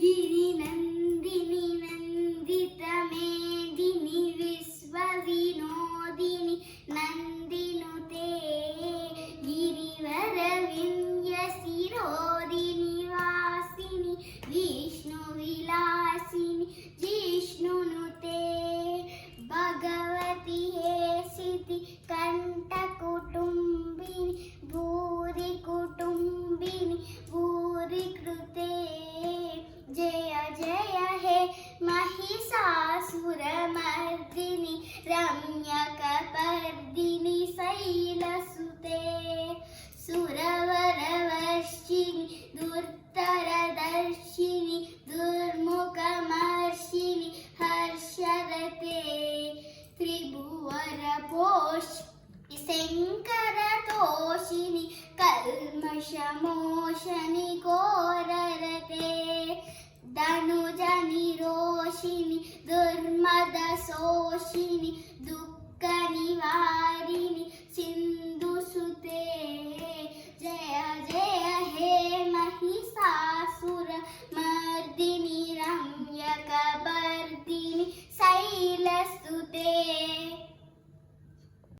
गिरिनन्दिनि नन्दितमेदिनि विश्वविनोदिनि नन्दिनुते गिरिवरविन्ध्यशिरोदिनि वासिनि विष्णुविलासिनि जिष्णुनुते भगवति हेसिति कण्ठकुटुम्बिनि भूरि कुटुम्बिनि भूरि कृते जय जय हे महिषासुरमर्दिनि रम्यकपर्दिनि शैलसुते सुरवरवर्षिणि दुर्धरदर्शिनि दुर्मुखमर्षिणि हर्षरते त्रिभुवनपोष शङ्करतोषिणि कल्मषमोषणि घोररते धनुजनिरोषिणि दुर्मदशोषिणि दुःखनिवारिणि